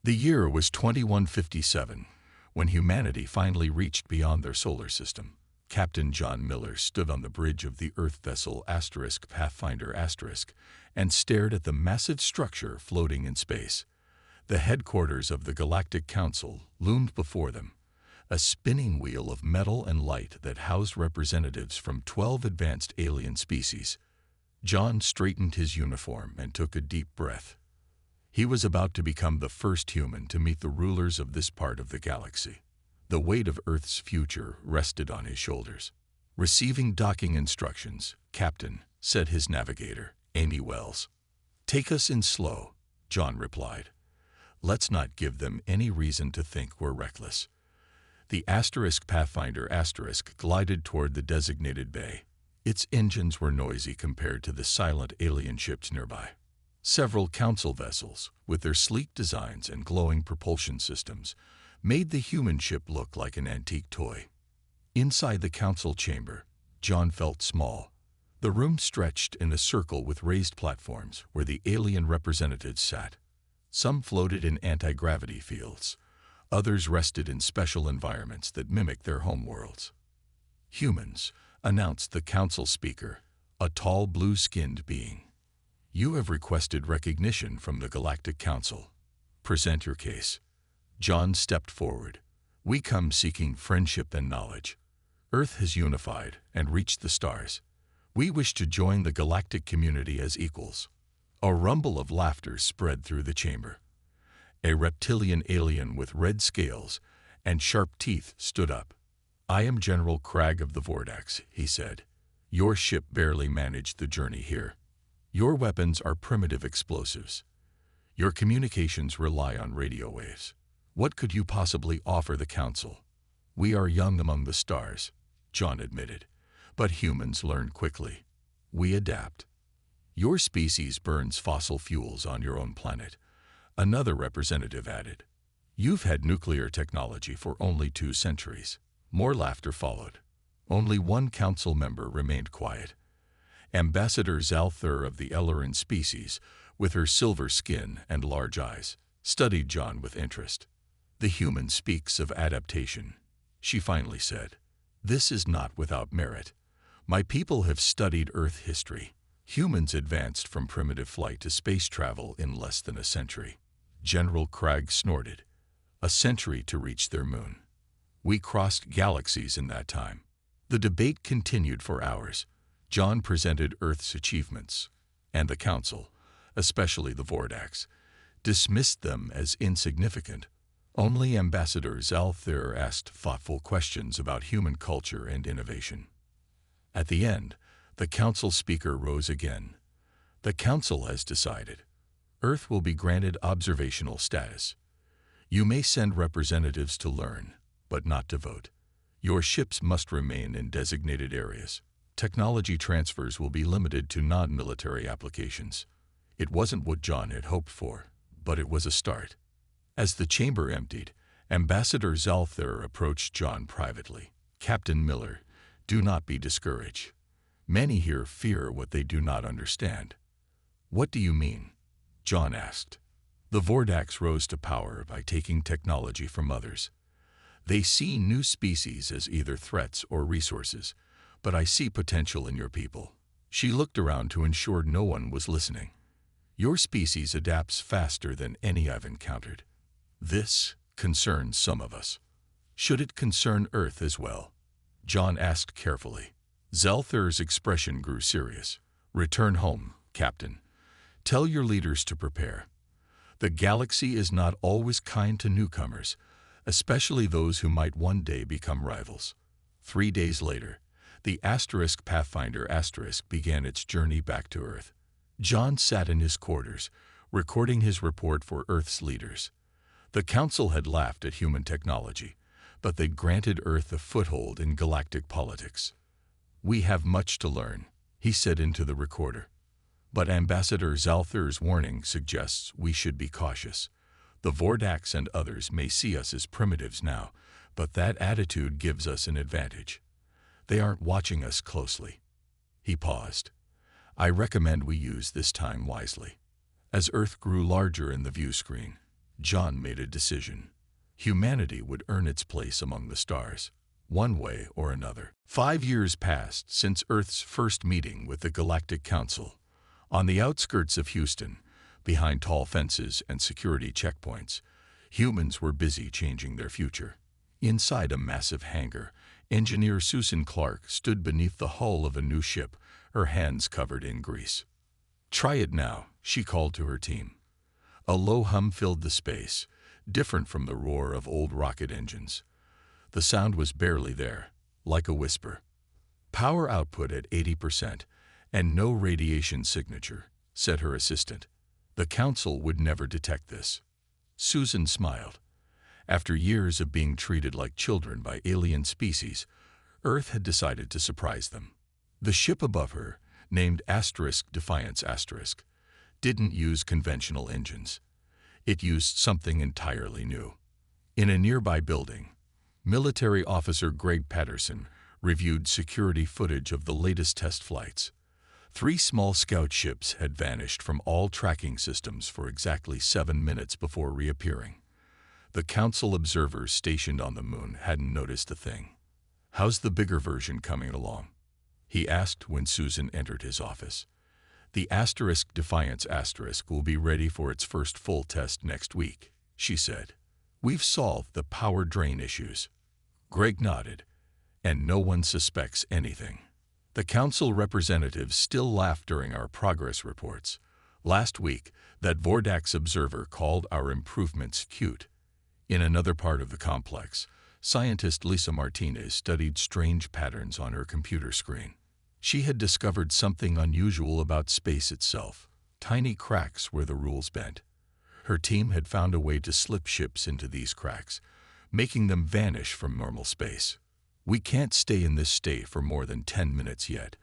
The year was 2157, when humanity finally reached beyond their solar system. Captain John Miller stood on the bridge of the Earth vessel Pathfinder and stared at the massive structure floating in space. The headquarters of the Galactic Council loomed before them, a spinning wheel of metal and light that housed representatives from 12 advanced alien species. John straightened his uniform and took a deep breath. He was about to become the first human to meet the rulers of this part of the galaxy. The weight of Earth's future rested on his shoulders. Receiving docking instructions, Captain, said his navigator, Amy Wells. "Take us in slow," John replied. "Let's not give them any reason to think we're reckless." The Pathfinder glided toward the designated bay. Its engines were noisy compared to the silent alien ships nearby. Several council vessels, with their sleek designs and glowing propulsion systems, made the human ship look like an antique toy. Inside the council chamber, John felt small. The room stretched in a circle with raised platforms where the alien representatives sat. Some floated in anti-gravity fields. Others rested in special environments that mimicked their homeworlds. "Humans," announced the council speaker, a tall blue-skinned being. "You have requested recognition from the Galactic Council. Present your case." John stepped forward. "We come seeking friendship and knowledge. Earth has unified and reached the stars. We wish to join the galactic community as equals." A rumble of laughter spread through the chamber. A reptilian alien with red scales and sharp teeth stood up. "I am General Cragg of the Vordax," he said. "Your ship barely managed the journey here. Your weapons are primitive explosives. Your communications rely on radio waves. What could you possibly offer the Council?" "We are young among the stars," John admitted, "but humans learn quickly. We adapt." "Your species burns fossil fuels on your own planet," another representative added. "You've had nuclear technology for only 2 centuries. More laughter followed. Only one council member remained quiet. Ambassador Zalthur of the Ellerin species, with her silver skin and large eyes, studied John with interest. "The human speaks of adaptation," she finally said. "This is not without merit. My people have studied Earth history. Humans advanced from primitive flight to space travel in less than a century." General Cragg snorted. "A century to reach their moon. We crossed galaxies in that time." The debate continued for hours. John presented Earth's achievements, and the Council, especially the Vordax, dismissed them as insignificant. Only Ambassador Zalthir asked thoughtful questions about human culture and innovation. At the end, the Council speaker rose again. "The Council has decided. Earth will be granted observational status. You may send representatives to learn, but not to vote. Your ships must remain in designated areas. Technology transfers will be limited to non-military applications." It wasn't what John had hoped for, but it was a start. As the chamber emptied, Ambassador Zalthir approached John privately. "Captain Miller, do not be discouraged. Many here fear what they do not understand." "What do you mean?" John asked. "The Vordax rose to power by taking technology from others. They see new species as either threats or resources, but I see potential in your people." She looked around to ensure no one was listening. "Your species adapts faster than any I've encountered. This concerns some of us. Should it concern Earth as well?" John asked carefully. Zalthir's expression grew serious. "Return home, Captain. Tell your leaders to prepare. The galaxy is not always kind to newcomers, especially those who might one day become rivals." 3 days later, the Pathfinder began its journey back to Earth. John sat in his quarters, recording his report for Earth's leaders. The Council had laughed at human technology, but they'd granted Earth a foothold in galactic politics. "We have much to learn," he said into the recorder. "But Ambassador Zalthir's warning suggests we should be cautious. The Vordax and others may see us as primitives now, but that attitude gives us an advantage. They aren't watching us closely." He paused. "I recommend we use this time wisely." As Earth grew larger in the view screen, John made a decision. Humanity would earn its place among the stars, one way or another. 5 years passed since Earth's first meeting with the Galactic Council. On the outskirts of Houston, behind tall fences and security checkpoints, humans were busy changing their future. Inside a massive hangar, engineer Susan Clark stood beneath the hull of a new ship, her hands covered in grease. "Try it now," she called to her team. A low hum filled the space, different from the roar of old rocket engines. The sound was barely there, like a whisper. "Power output at 80% and no radiation signature," said her assistant. The council would never detect this. Susan smiled. After years of being treated like children by alien species, Earth had decided to surprise them. The ship above her, named *Defiance*, didn't use conventional engines. It used something entirely new. In a nearby building, military officer Greg Patterson reviewed security footage of the latest test flights. 3 small scout ships had vanished from all tracking systems for exactly 7 minutes before reappearing. The council observers stationed on the moon hadn't noticed a thing. "How's the bigger version coming along?" he asked when Susan entered his office. "The *Defiance* will be ready for its first full test next week," she said. "We've solved the power drain issues." Greg nodded, "and no one suspects anything." The council representatives still laughed during our progress reports. Last week, that Vordax observer called our improvements cute. In another part of the complex, scientist Lisa Martinez studied strange patterns on her computer screen. She had discovered something unusual about space itself, tiny cracks where the rules bent. Her team had found a way to slip ships into these cracks, making them vanish from normal space. "We can't stay in this state for more than 10 minutes yet,"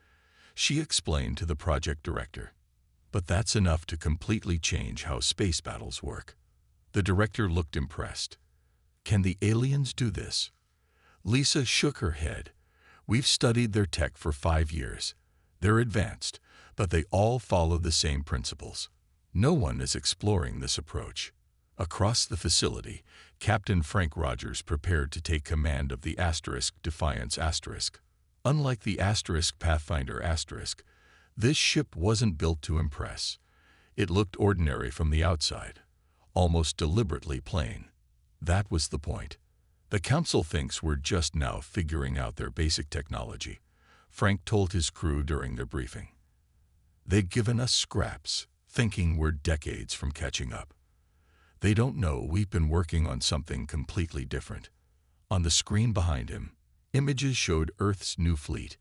she explained to the project director. "But that's enough to completely change how space battles work." The director looked impressed. "Can the aliens do this?" Lisa shook her head. "We've studied their tech for 5 years. They're advanced, but they all follow the same principles. No one is exploring this approach." Across the facility, Captain Frank Rogers prepared to take command of the *Defiance*. Unlike the *Pathfinder*, this ship wasn't built to impress. It looked ordinary from the outside, almost deliberately plain. That was the point. "The council thinks we're just now figuring out their basic technology," Frank told his crew during their briefing. "They've given us scraps, thinking we're decades from catching up. They don't know we've been working on something completely different." On the screen behind him, images showed Earth's new fleet.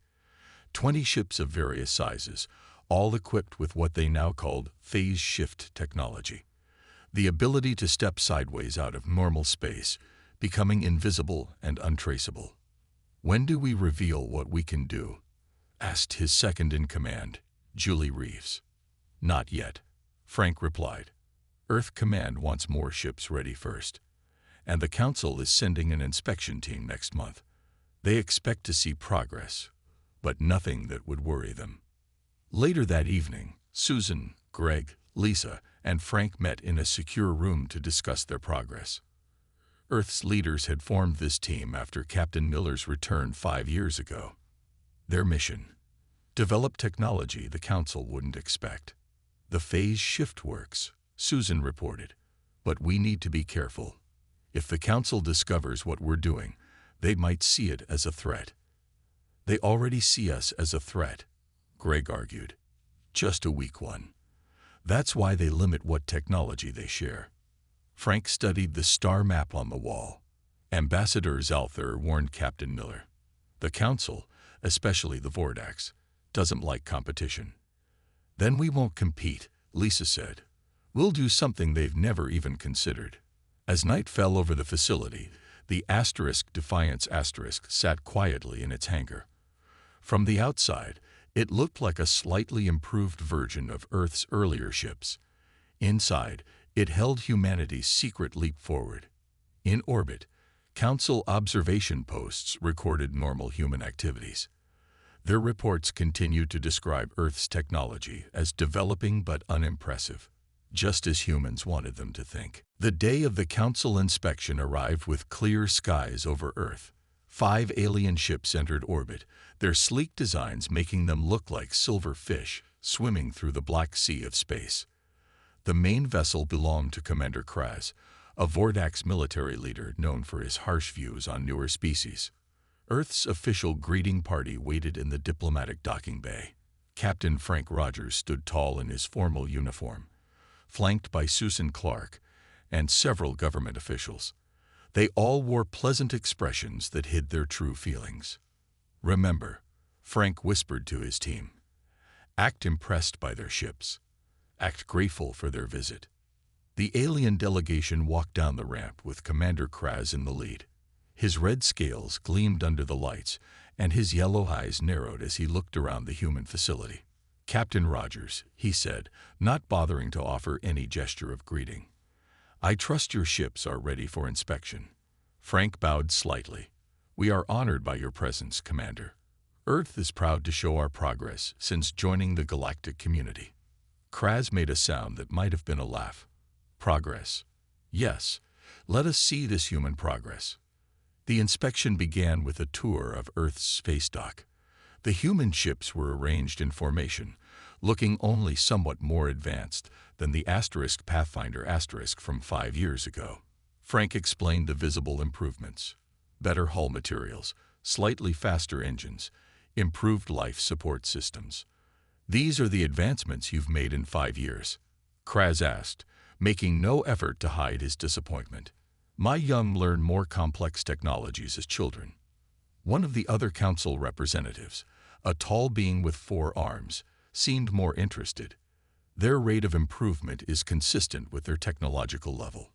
20 ships of various sizes, all equipped with what they now called phase shift technology. The ability to step sideways out of normal space, becoming invisible and untraceable. "When do we reveal what we can do?" asked his second-in-command, Julie Reeves. "Not yet," Frank replied. "Earth Command wants more ships ready first, and the Council is sending an inspection team next month. They expect to see progress, but nothing that would worry them." Later that evening, Susan, Greg, Lisa, and Frank met in a secure room to discuss their progress. Earth's leaders had formed this team after Captain Miller's return 5 years ago. Their mission: develop technology the Council wouldn't expect. "The phase shift works," Susan reported, "but we need to be careful. If the Council discovers what we're doing, they might see it as a threat." "They already see us as a threat," Greg argued. "Just a weak one. That's why they limit what technology they share." Frank studied the star map on the wall. Ambassador Zalthar warned Captain Miller. "The Council, especially the Vordax, doesn't like competition." "Then we won't compete," Lisa said. "We'll do something they've never even considered." As night fell over the facility, the *Defiance* sat quietly in its hangar. From the outside, it looked like a slightly improved version of Earth's earlier ships. Inside, it held humanity's secret leap forward. In orbit, Council observation posts recorded normal human activities. Their reports continued to describe Earth's technology as developing but unimpressive. just as humans wanted them to think. The day of the Council inspection arrived with clear skies over Earth. 5 alien ships entered orbit, their sleek designs making them look like silver fish swimming through the black sea of space. The main vessel belonged to Commander Kraz, a Vordax military leader known for his harsh views on newer species. Earth's official greeting party waited in the diplomatic docking bay. Captain Frank Rogers stood tall in his formal uniform, flanked by Susan Clark and several government officials. They all wore pleasant expressions that hid their true feelings. "Remember," Frank whispered to his team, "act impressed by their ships. Act grateful for their visit." The alien delegation walked down the ramp with Commander Kraz in the lead. His red scales gleamed under the lights, and his yellow eyes narrowed as he looked around the human facility. "Captain Rogers," he said, not bothering to offer any gesture of greeting, "I trust your ships are ready for inspection." Frank bowed slightly. "We are honored by your presence, Commander. Earth is proud to show our progress since joining the galactic community." Kraz made a sound that might have been a laugh. "Progress? Yes, let us see this human progress." The inspection began with a tour of Earth's space dock. The human ships were arranged in formation, looking only somewhat more advanced than the Pathfinder from 5 years ago. Frank explained the visible improvements: better hull materials, slightly faster engines, improved life support systems. "These are the advancements you've made in 5 years?" Kraz asked, making no effort to hide his disappointment. "My young learned more complex technologies as children." One of the other council representatives, a tall being with 4 arms, seemed more interested. "Their rate of improvement is consistent with their technological level.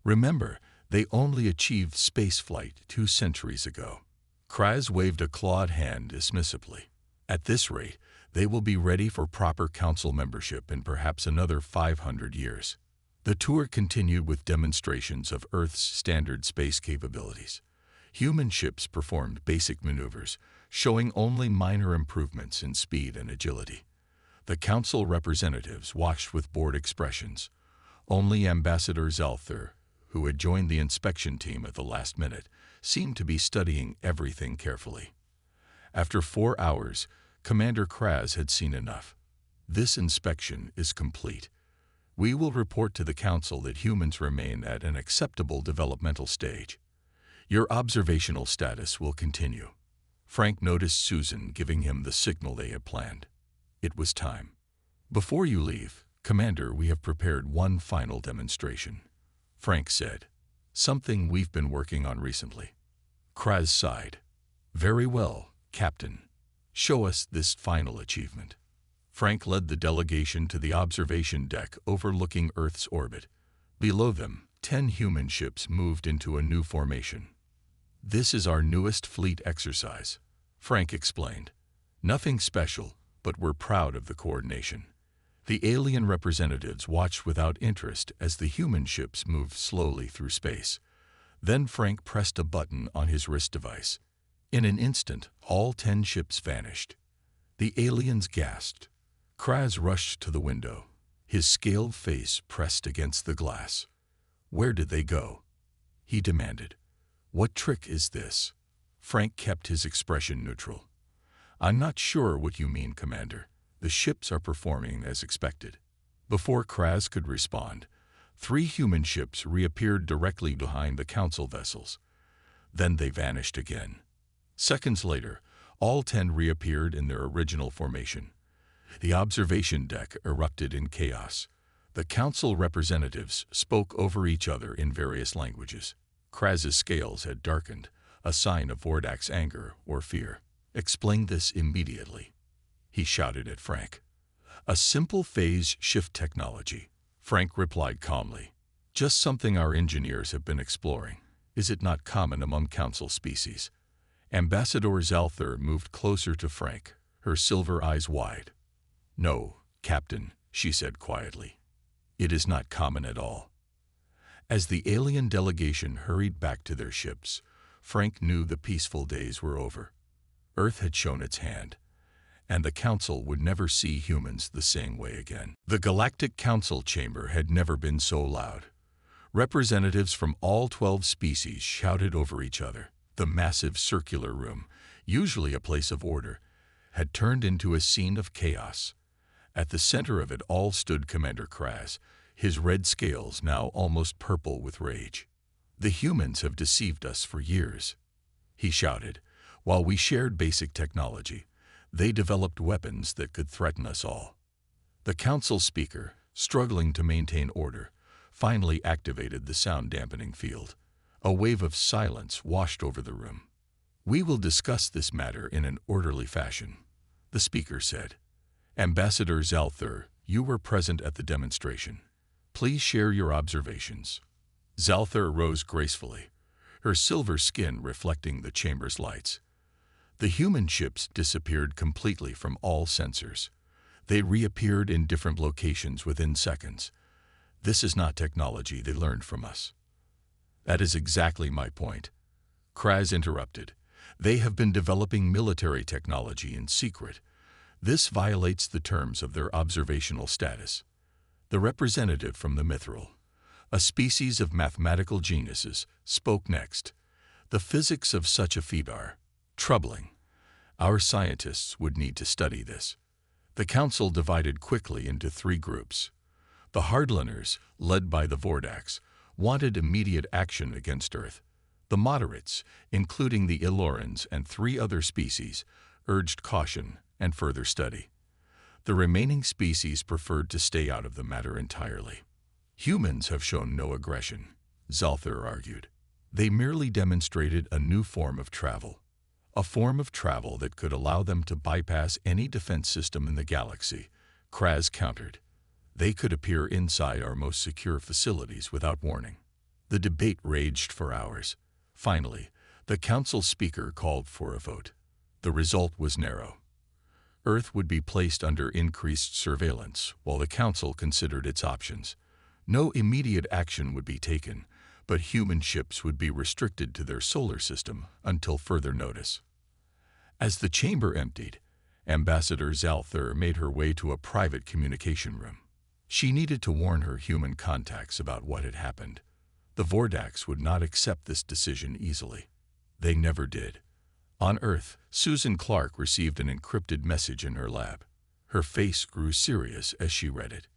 Remember, they only achieved spaceflight 2 centuries ago." Kraz waved a clawed hand dismissively. "At this rate, they will be ready for proper council membership in perhaps another 500 years. The tour continued with demonstrations of Earth's standard space capabilities. Human ships performed basic maneuvers, showing only minor improvements in speed and agility. The council representatives watched with bored expressions. Only Ambassador Zalthar, who had joined the inspection team at the last minute, seemed to be studying everything carefully. After 4 hours, Commander Kraz had seen enough. "This inspection is complete. We will report to the Council that humans remain at an acceptable developmental stage. Your observational status will continue." Frank noticed Susan giving him the signal they had planned. It was time. "Before you leave, Commander, we have prepared one final demonstration," Frank said. "Something we've been working on recently." Kraz sighed. "Very well, Captain. Show us this final achievement." Frank led the delegation to the observation deck overlooking Earth's orbit. Below them, 10 human ships moved into a new formation. "This is our newest fleet exercise," Frank explained. "Nothing special, but we're proud of the coordination." The alien representatives watched without interest as the human ships moved slowly through space. Then Frank pressed a button on his wrist device. In an instant, all 10 ships vanished. The aliens gasped. Kraz rushed to the window, his scaled face pressed against the glass. "Where did they go?" he demanded. "What trick is this?" Frank kept his expression neutral. "I'm not sure what you mean, Commander. The ships are performing as expected." Before Kraz could respond, 3 human ships reappeared directly behind the council vessels. Then they vanished again. Seconds later, all 10 reappeared in their original formation. The observation deck erupted in chaos. The council representatives spoke over each other in various languages. Kraz's scales had darkened, a sign of Vordax's anger or fear. "Explain this immediately," he shouted at Frank. "A simple phase shift technology," Frank replied calmly. "Just something our engineers have been exploring. Is it not common among council species?" Ambassador Zalthar moved closer to Frank, her silver eyes wide. "No, Captain," she said quietly. "It is not common at all." As the alien delegation hurried back to their ships, Frank knew the peaceful days were over. Earth had shown its hand, and the Council would never see humans the same way again. The Galactic Council chamber had never been so loud. Representatives from all 12 species shouted over each other. The massive circular room, usually a place of order, had turned into a scene of chaos. At the center of it all stood Commander Kraz, his red scales now almost purple with rage. "The humans have deceived us for years," he shouted. "While we shared basic technology, they developed weapons that could threaten us all." The Council speaker, struggling to maintain order, finally activated the sound-dampening field. A wave of silence washed over the room. "We will discuss this matter in an orderly fashion," the speaker said. "Ambassador Zalthur, you were present at the demonstration. Please share your observations." Zalthur rose gracefully, her silver skin reflecting the chamber's lights. The human ships disappeared completely from all sensors. They reappeared in different locations within seconds. "This is not technology they learned from us." "That is exactly my point," Kraz interrupted. "They have been developing military technology in secret. This violates the terms of their observational status." The representative from the Mithril, a species of mathematical geniuses, spoke next. "The physics of such a feat are troubling. Our scientists would need to study this." The Council divided quickly into 3 groups. The Hardliners, led by the Vordax, wanted immediate action against Earth. The Moderates, including the Ilorans and 3 other species, urged caution and further study. The remaining species preferred to stay out of the matter entirely. "Humans have shown no aggression," Zalthur argued. "They merely demonstrated a new form of travel. A form of travel that could allow them to bypass any defense system in the galaxy," Kraz countered. "They could appear inside our most secure facilities without warning." The debate raged for hours. Finally, the Council speaker called for a vote. The result was narrow. Earth would be placed under increased surveillance while the Council considered its options. No immediate action would be taken, but human ships would be restricted to their solar system until further notice. As the chamber emptied, Ambassador Zalthur made her way to a private communication room. She needed to warn her human contacts about what had happened. The Vordax would not accept this decision easily. They never did. On Earth, Susan Clark received an encrypted message in her lab. Her face grew serious as she read it.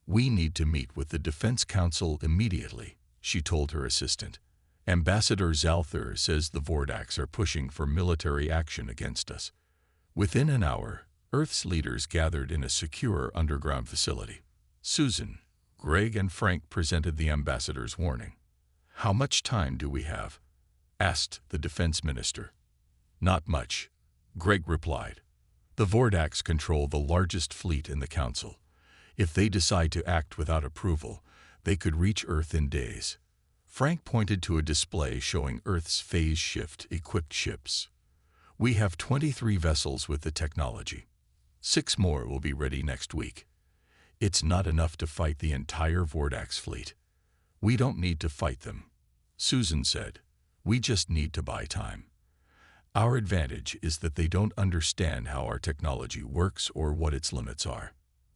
"We need to meet with the Defense Council immediately," she told her assistant. "Ambassador Zalthur says the Vordax are pushing for military action against us." Within an hour, Earth's leaders gathered in a secure underground facility. Susan, Greg, and Frank presented the ambassador's warning. "How much time do we have?" asked the defense minister. "Not much," Greg replied. "The Vordax control the largest fleet in the Council. If they decide to act without approval, they could reach Earth in days." Frank pointed to a display showing Earth's phase shift-equipped ships. "We have 23 vessels with the technology. 6 more will be ready next week. It's not enough to fight the entire Vordax fleet." "We don't need to fight them," Susan said. "We just need to buy time. Our advantage is that they don't understand how our technology works or what its limits are."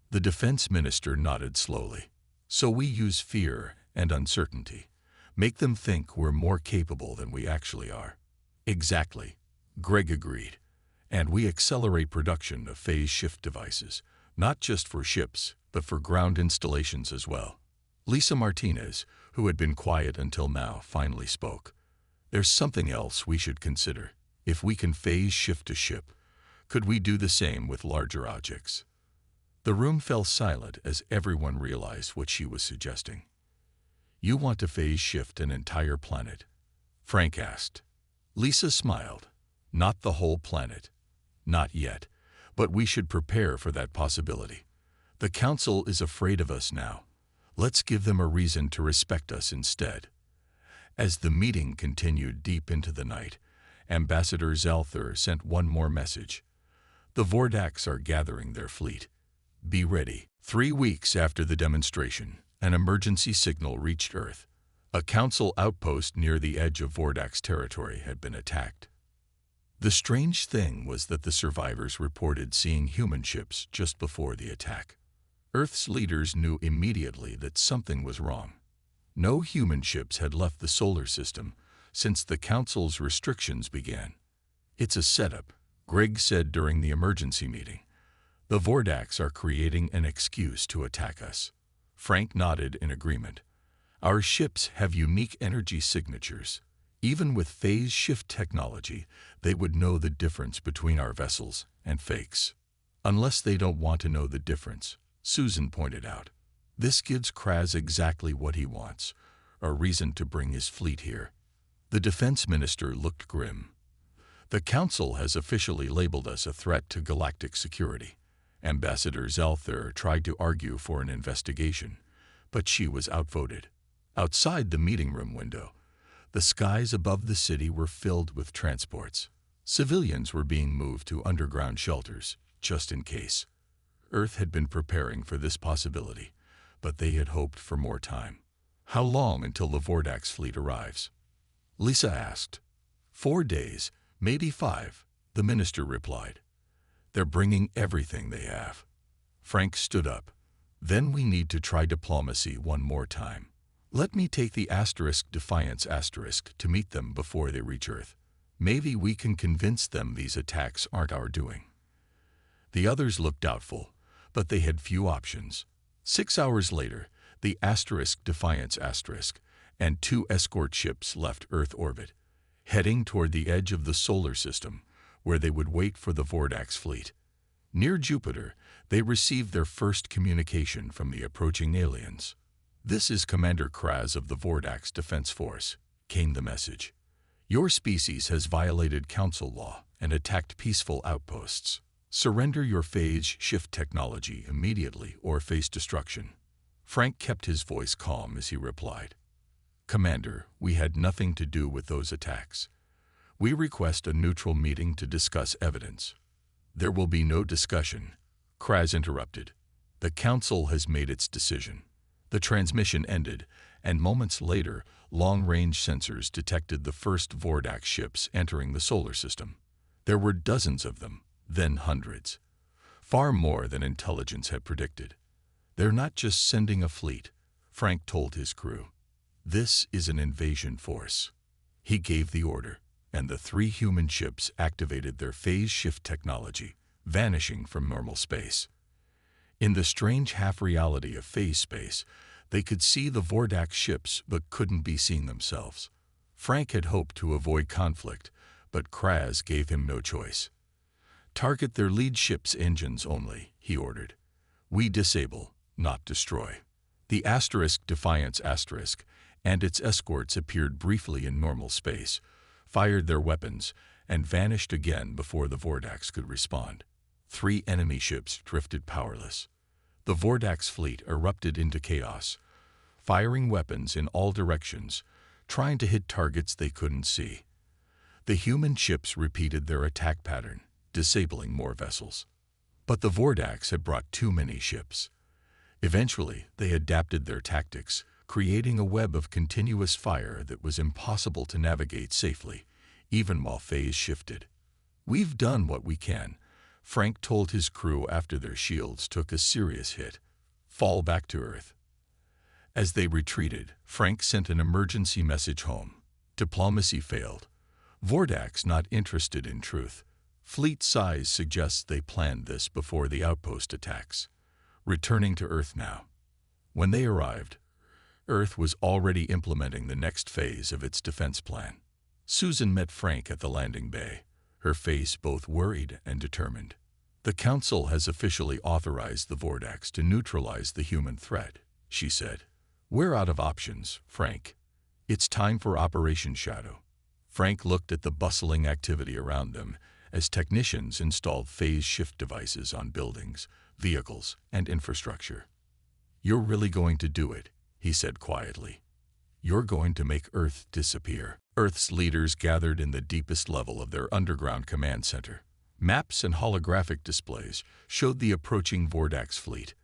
The defense minister nodded slowly. "So we use fear and uncertainty. Make them think we're more capable than we actually are." "Exactly," Greg agreed. "And we accelerate production of phase shift devices, not just for ships, but for ground installations as well." Lisa Martinez, who had been quiet until now, finally spoke. "There's something else we should consider. If we can phase shift a ship, could we do the same with larger objects?" The room fell silent as everyone realized what she was suggesting. "You want to phase shift an entire planet?" Frank asked. Lisa smiled. "Not the whole planet. Not yet, but we should prepare for that possibility. The Council is afraid of us now. Let's give them a reason to respect us instead." As the meeting continued deep into the night, Ambassador Zalthur sent one more message. "The Vordax are gathering their fleet. Be ready." 3 weeks after the demonstration, an emergency signal reached Earth. A Council outpost near the edge of Vordax territory had been attacked. The strange thing was that the survivors reported seeing human ships just before the attack. Earth's leaders knew immediately that something was wrong. No human ships had left the solar system since the Council's restrictions began. "It's a setup," Greg said during the emergency meeting. "The Vordax are creating an excuse to attack us." Frank nodded in agreement. "Our ships have unique energy signatures. Even with phase shift technology, they would know the difference between our vessels and fakes." "Unless they don't want to know the difference," Susan pointed out. "This gives Kraz exactly what he wants, a reason to bring his fleet here." The defense minister looked grim. "The Council has officially labeled us a threat to galactic security." Ambassador Zelther tried to argue for an investigation, but she was outvoted. Outside the meeting room window, the skies above the city were filled with transports. Civilians were being moved to underground shelters, just in case. Earth had been preparing for this possibility, but they had hoped for more time. "How long until the Vordax fleet arrives?" Lisa asked. 4 days, maybe 5, the minister replied. "They're bringing everything they have." Frank stood up. "Then we need to try diplomacy one more time. Let me take the Defiance to meet them before they reach Earth. Maybe we can convince them these attacks aren't our doing." The others looked doubtful, but they had few options. 6 hours later, the Defiance and 2 escort ships left Earth orbit, heading toward the edge of the solar system, where they would wait for the Vordax fleet. Near Jupiter, they received their first communication from the approaching aliens. "This is Commander Kraz of the Vordax Defense Force," came the message. "Your species has violated Council law and attacked peaceful outposts. Surrender your phase shift technology immediately or face destruction." Frank kept his voice calm as he replied. "Commander, we had nothing to do with those attacks. We request a neutral meeting to discuss evidence." "There will be no discussion," Kraz interrupted. "The Council has made its decision." The transmission ended, and moments later, long-range sensors detected the first Vordax ships entering the solar system. There were dozens of them, then hundreds. Far more than intelligence had predicted. "They're not just sending a fleet," Frank told his crew. "This is an invasion force." He gave the order, and the 3 human ships activated their phase shift technology, vanishing from normal space. In the strange half-reality of phase space, they could see the Vordax ships but couldn't be seen themselves. Frank had hoped to avoid conflict, but Kraz gave him no choice. "Target their lead ship's engines only," he ordered. "We disable, not destroy." The Defiance and its escorts appeared briefly in normal space, fired their weapons, and vanished again before the Vordax could respond. 3 enemy ships drifted powerless. The Vordax fleet erupted into chaos, firing weapons in all directions, trying to hit targets they couldn't see. The human ships repeated their attack pattern, disabling more vessels. But the Vordax had brought too many ships. Eventually, they adapted their tactics, creating a web of continuous fire that was impossible to navigate safely, even while phase shifted. "We've done what we can," Frank told his crew after their shields took a serious hit. "Fall back to Earth." As they retreated, Frank sent an emergency message home. Diplomacy failed. Vordax not interested in truth. Fleet size suggests they planned this before the outpost attacks. Returning to Earth now. When they arrived, Earth was already implementing the next phase of its defense plan. Susan met Frank at the landing bay, her face both worried and determined. "The Council has officially authorized the Vordax to neutralize the human threat," she said. "We're out of options, Frank. It's time for Operation Shadow." Frank looked at the bustling activity around them as technicians installed phase shift devices on buildings, vehicles, and infrastructure. "You're really going to do it," he said quietly. "You're going to make Earth disappear." Earth's leaders gathered in the deepest level of their underground command center. Maps and holographic displays showed the approaching Vordax fleet.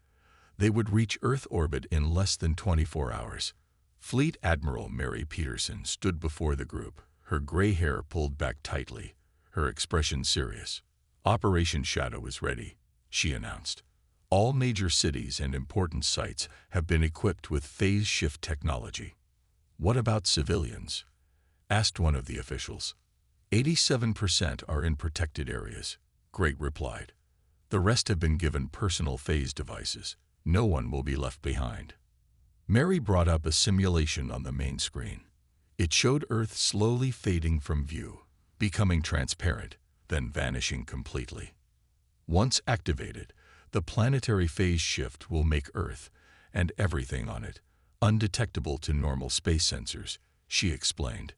They would reach Earth orbit in less than 24 hours. Fleet Admiral Mary Peterson stood before the group, her gray hair pulled back tightly, her expression serious. "Operation Shadow is ready," she announced. "All major cities and important sites have been equipped with phase shift technology." "What about civilians?" asked one of the officials. 87% are in protected areas," Great replied. "The rest have been given personal phase devices. No one will be left behind." Mary brought up a simulation on the main screen. It showed Earth slowly fading from view, becoming transparent, then vanishing completely. Once activated, the planetary phase shift will make Earth, and everything on it, undetectable to normal space sensors, she explained.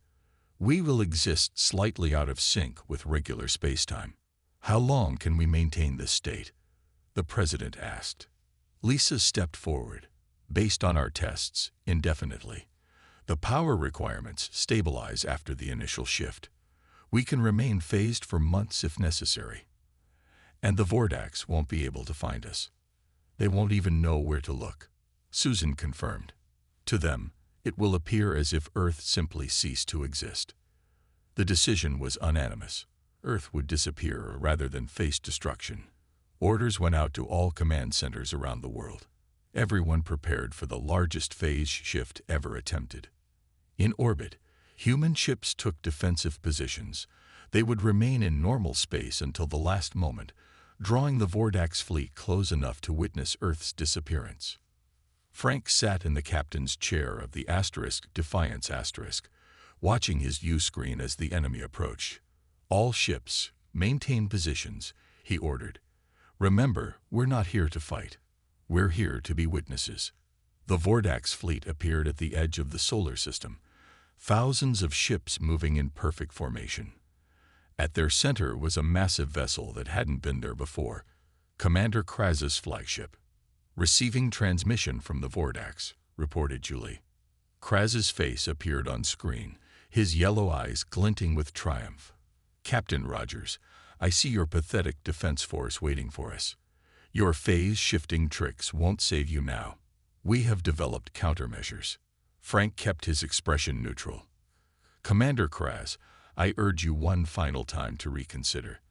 "We will exist slightly out of sync with regular spacetime." "How long can we maintain this state?" the president asked. Lisa stepped forward. "Based on our tests, indefinitely. The power requirements stabilize after the initial shift. We can remain phased for months if necessary. And the Vordax won't be able to find us. They won't even know where to look," Susan confirmed. "To them, it will appear as if Earth simply ceased to exist." The decision was unanimous. Earth would disappear rather than face destruction. Orders went out to all command centers around the world. Everyone prepared for the largest phase shift ever attempted. In orbit, human ships took defensive positions. They would remain in normal space until the last moment, drawing the Vordax fleet close enough to witness Earth's disappearance. Frank sat in the captain's chair of the Defiance *, watching his view screen as the enemy approached. "All ships, maintain positions," he ordered. "Remember, we're not here to fight. We're here to be witnesses." The Vordax fleet appeared at the edge of the solar system, thousands of ships moving in perfect formation. At their center was a massive vessel that hadn't been there before, Commander Kraz's flagship. "Receiving transmission from the Vordax," reported Julie. Kraz's face appeared on screen, his yellow eyes glinting with triumph. "Captain Rogers, I see your pathetic defense force waiting for us. Your phase-shifting tricks won't save you now. We have developed countermeasures." Frank kept his expression neutral. "Commander Kraz, I urge you one final time to reconsider.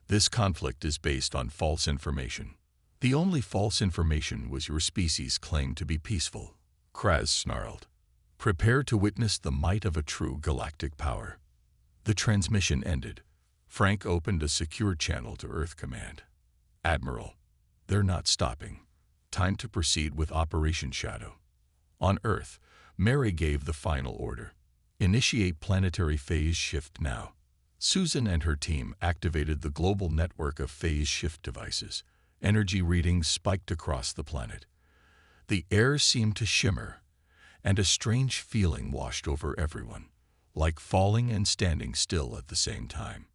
This conflict is based on false information. The only false information was your species' claim to be peaceful," Kraz snarled. "Prepare to witness the might of a true galactic power." The transmission ended. Frank opened a secure channel to Earth Command. "Admiral, they're not stopping. Time to proceed with Operation Shadow." On Earth, Mary gave the final order. "Initiate planetary phase shift now." Susan and her team activated the global network of phase shift devices. Energy readings spiked across the planet. The air seemed to shimmer, and a strange feeling washed over everyone, like falling and standing still at the same time.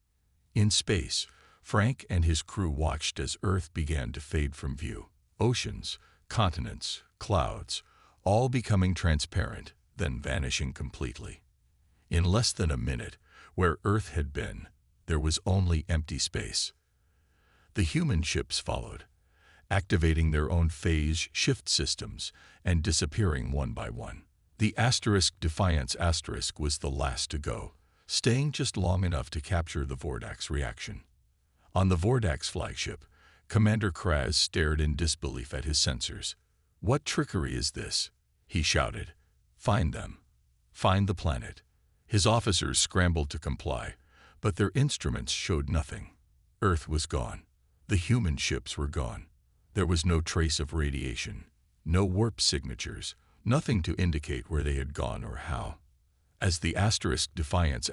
In space, Frank and his crew watched as Earth began to fade from view. Oceans, continents, clouds, all becoming transparent, then vanishing completely. In less than a minute, where Earth had been, there was only empty space. The human ships followed, activating their own phase shift systems and disappearing one by one. The Defiance was the last to go, staying just long enough to capture the Vordax reaction. On the Vordax flagship, Commander Kraz stared in disbelief at his sensors. "What trickery is this?" he shouted. "Find them. Find the planet." His officers scrambled to comply, but their instruments showed nothing. Earth was gone. The human ships were gone. There was no trace of radiation, no warp signatures, nothing to indicate where they had gone or how. As the Defiance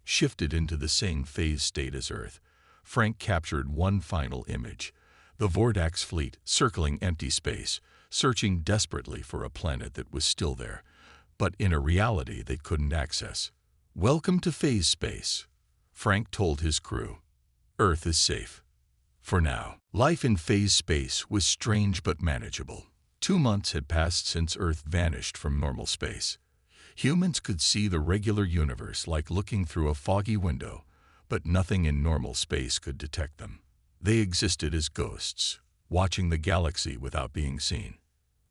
shifted into the same phase state as Earth, Frank captured one final image, the Vordax fleet circling empty space, searching desperately for a planet that was still there, but in a reality they couldn't access. "Welcome to phase space," Frank told his crew. "Earth is safe. For now." Life in phase space was strange but manageable. 2 months had passed since Earth vanished from normal space. Humans could see the regular universe like looking through a foggy window, but nothing in normal space could detect them. They existed as ghosts, watching the galaxy without being seen.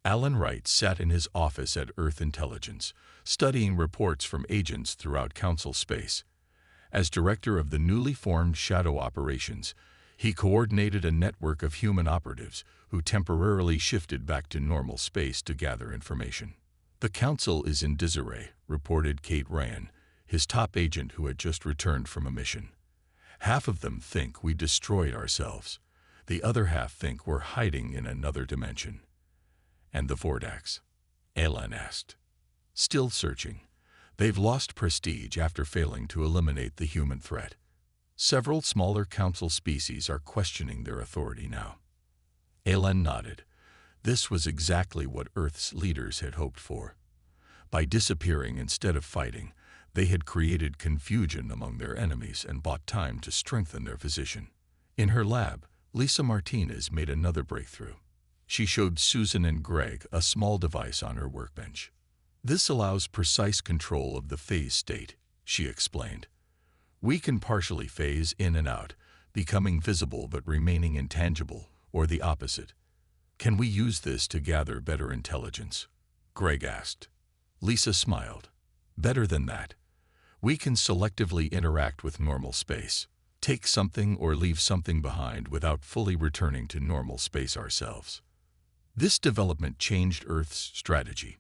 Alan Wright sat in his office at Earth Intelligence, studying reports from agents throughout Council space. As director of the newly formed Shadow Operations, he coordinated a network of human operatives who temporarily shifted back to normal space to gather information. "The Council is in disarray," reported Kate Ryan, his top agent who had just returned from a mission. "Half of them think we destroyed ourselves. The other half think we're hiding in another dimension." "And the Vordax?" Alan asked. "Still searching. They've lost prestige after failing to eliminate the human threat. Several smaller council species are questioning their authority now." Alan nodded. This was exactly what Earth's leaders had hoped for. By disappearing instead of fighting, they had created confusion among their enemies and bought time to strengthen their position. In her lab, Lisa Martinez made another breakthrough. She showed Susan and Greg a small device on her workbench. "This allows precise control of the phase state," she explained. "We can partially phase in and out, becoming visible but remaining intangible, or the opposite." "Can we use this to gather better intelligence?" Greg asked. Lisa smiled. "Better than that. We can selectively interact with normal space, take something or leave something behind without fully returning to normal space ourselves." This development changed Earth's strategy.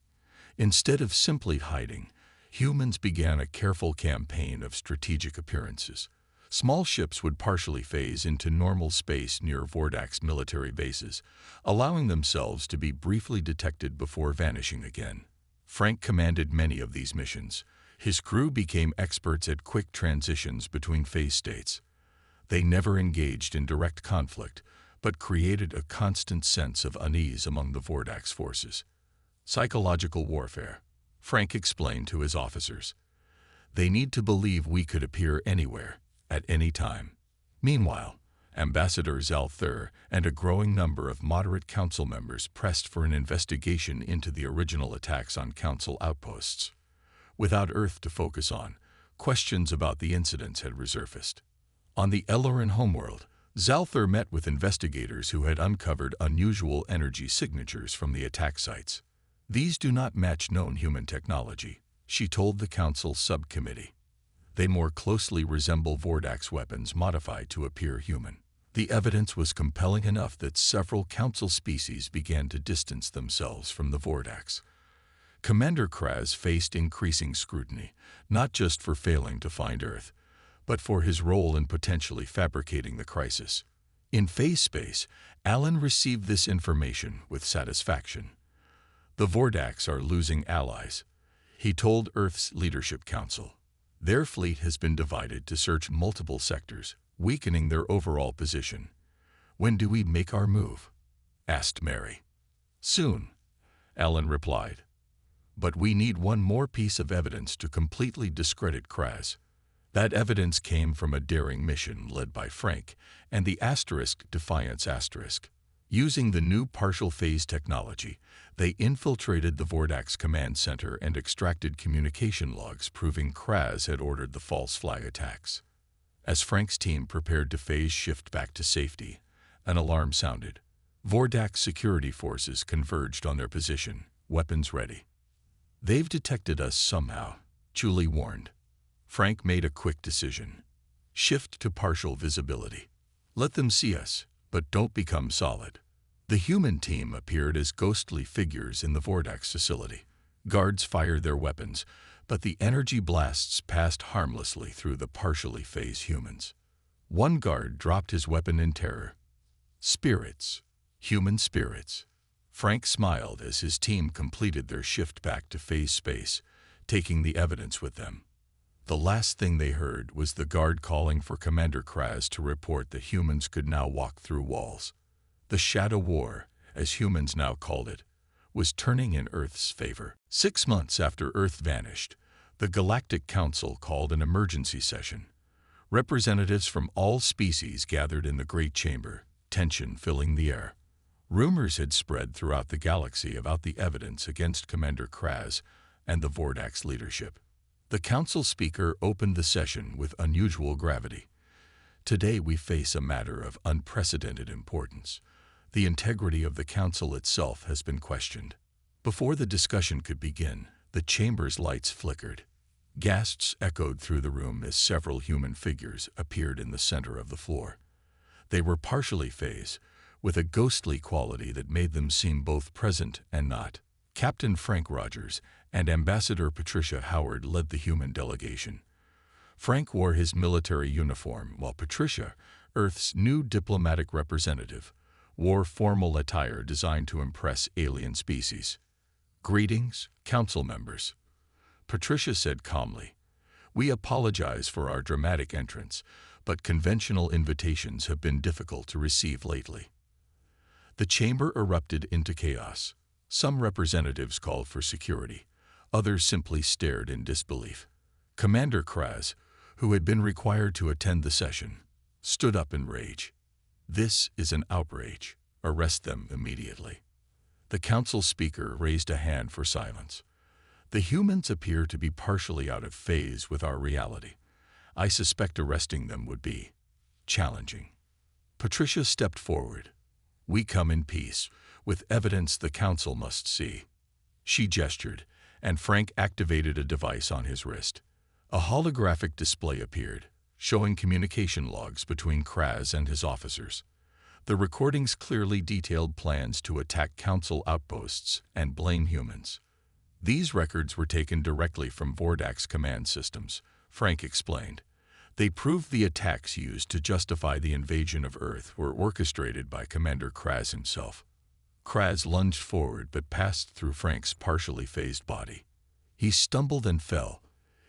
Instead of simply hiding, humans began a careful campaign of strategic appearances. Small ships would partially phase into normal space near Vordax military bases, allowing themselves to be briefly detected before vanishing again. Frank commanded many of these missions. His crew became experts at quick transitions between phase states. They never engaged in direct conflict, but created a constant sense of unease among the Vordax forces. "Psychological warfare," Frank explained to his officers. "They need to believe we could appear anywhere, at any time." Meanwhile, Ambassador Zalthur and a growing number of moderate council members pressed for an investigation into the original attacks on council outposts. Without Earth to focus on, questions about the incidents had resurfaced. On the Elloran homeworld, Zalthur met with investigators who had uncovered unusual energy signatures from the attack sites. "These do not match known human technology," she told the council subcommittee. "They more closely resemble Vordax weapons modified to appear human." The evidence was compelling enough that several council species began to distance themselves from the Vordax. Commander Kraz faced increasing scrutiny, not just for failing to find Earth, but for his role in potentially fabricating the crisis. In phase space, Alan received this information with satisfaction. "The Vordax are losing allies," he told Earth's Leadership Council. "Their fleet has been divided to search multiple sectors, weakening their overall position." "When do we make our move?" asked Mary. "Soon," Alan replied. "But we need one more piece of evidence to completely discredit Kraz." That evidence came from a daring mission led by Frank and the Defiance *. Using the new partial phase technology, they infiltrated the Vordax command center and extracted communication logs proving Kraz had ordered the false flag attacks. As Frank's team prepared to phase shift back to safety, an alarm sounded. Vordax security forces converged on their position, weapons ready. "They've detected us somehow," Julie warned. Frank made a quick decision. "Shift to partial visibility. Let them see us, but don't become solid." The human team appeared as ghostly figures in the Vordax facility. Guards fired their weapons, but the energy blasts passed harmlessly through the partially phased humans. One guard dropped his weapon in terror. "Spirits. Human spirits." Frank smiled as his team completed their shift back to phase space, taking the evidence with them. The last thing they heard was the guard calling for Commander Kraz to report that humans could now walk through walls. The Shadow War, as humans now called it, was turning in Earth's favor. 6 months after Earth vanished, the Galactic Council called an emergency session. Representatives from all species gathered in the Great Chamber, tension filling the air. Rumors had spread throughout the galaxy about the evidence against Commander Kraz and the Vordax leadership. The council speaker opened the session with unusual gravity. "Today we face a matter of unprecedented importance. The integrity of the council itself has been questioned." Before the discussion could begin, the chamber's lights flickered. Gasps echoed through the room as several human figures appeared in the center of the floor. They were partially phased, with a ghostly quality that made them seem both present and not. Captain Frank Rogers and Ambassador Patricia Howard led the human delegation. Frank wore his military uniform, while Patricia, Earth's new diplomatic representative, wore formal attire designed to impress alien species. "Greetings, council members," Patricia said calmly. "We apologize for our dramatic entrance, but conventional invitations have been difficult to receive lately." The chamber erupted into chaos. Some representatives called for security. Others simply stared in disbelief. Commander Kraz, who had been required to attend the session, stood up in rage. "This is an outrage. Arrest them immediately." The council speaker raised a hand for silence. "The humans appear to be partially out of phase with our reality. I suspect arresting them would be challenging." Patricia stepped forward. "We come in peace, with evidence the council must see." She gestured, and Frank activated a device on his wrist. A holographic display appeared, showing communication logs between Kraz and his officers. The recordings clearly detailed plans to attack council outposts and blame humans. "These records were taken directly from Vordak's command systems," Frank explained. "They proved the attacks used to justify the invasion of Earth were orchestrated by Commander Kraz himself." Kraz lunged forward but passed through Frank's partially phased body. He stumbled and fell,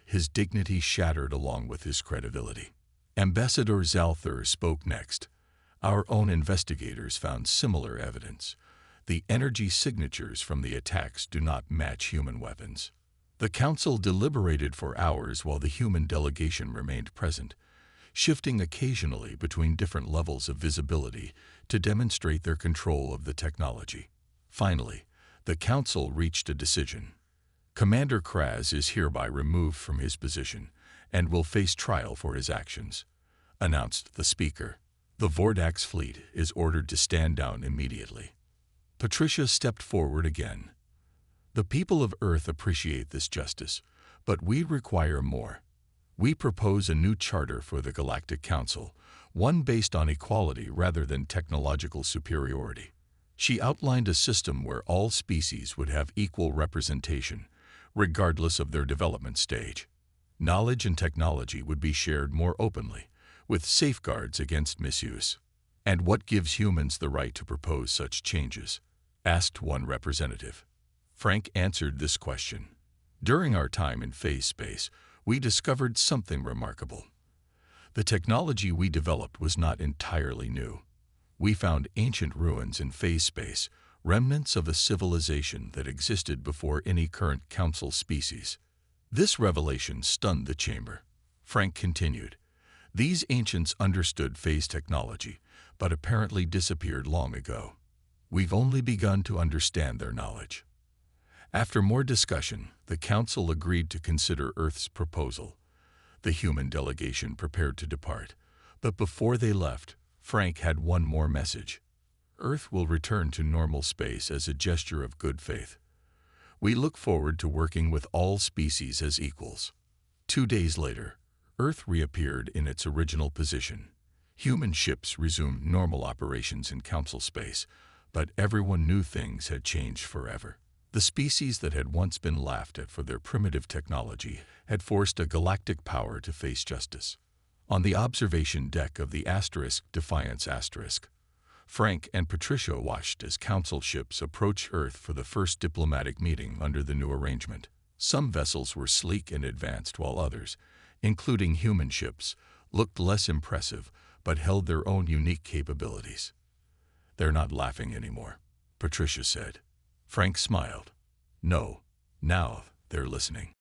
his dignity shattered along with his credibility. Ambassador Zalthur spoke next. "Our own investigators found similar evidence. The energy signatures from the attacks do not match human weapons." The council deliberated for hours while the human delegation remained present, shifting occasionally between different levels of visibility to demonstrate their control of the technology. Finally, the council reached a decision. "Commander Kraz is hereby removed from his position and will face trial for his actions," announced the speaker. "The Vordak's fleet is ordered to stand down immediately." Patricia stepped forward again. "The people of Earth appreciate this justice, but we require more. We propose a new charter for the Galactic Council, one based on equality rather than technological superiority." She outlined a system where all species would have equal representation, regardless of their development stage. Knowledge and technology would be shared more openly, with safeguards against misuse. "And what gives humans the right to propose such changes?" asked one representative. Frank answered this question. "During our time in phase space, we discovered something remarkable. The technology we developed was not entirely new. We found ancient ruins in phase space, remnants of a civilization that existed before any current council species." This revelation stunned the chamber. Frank continued. "These ancients understood phase technology, but apparently disappeared long ago. We've only begun to understand their knowledge." After more discussion, the council agreed to consider Earth's proposal. The human delegation prepared to depart, but before they left, Frank had one more message. "Earth will return to normal space as a gesture of good faith. We look forward to working with all species as equals." 2 days later, Earth reappeared in its original position. Human ships resumed normal operations in council space, but everyone knew things had changed forever. The species that had once been laughed at for their primitive technology had forced a galactic power to face justice. On the observation deck of the Defiance *, Frank and Patricia watched as council ships approached Earth for the first diplomatic meeting under the new arrangement. Some vessels were sleek and advanced, while others, including human ships, looked less impressive but held their own unique capabilities. "They're not laughing anymore," Patricia said. Frank smiled. "No, now they're listening."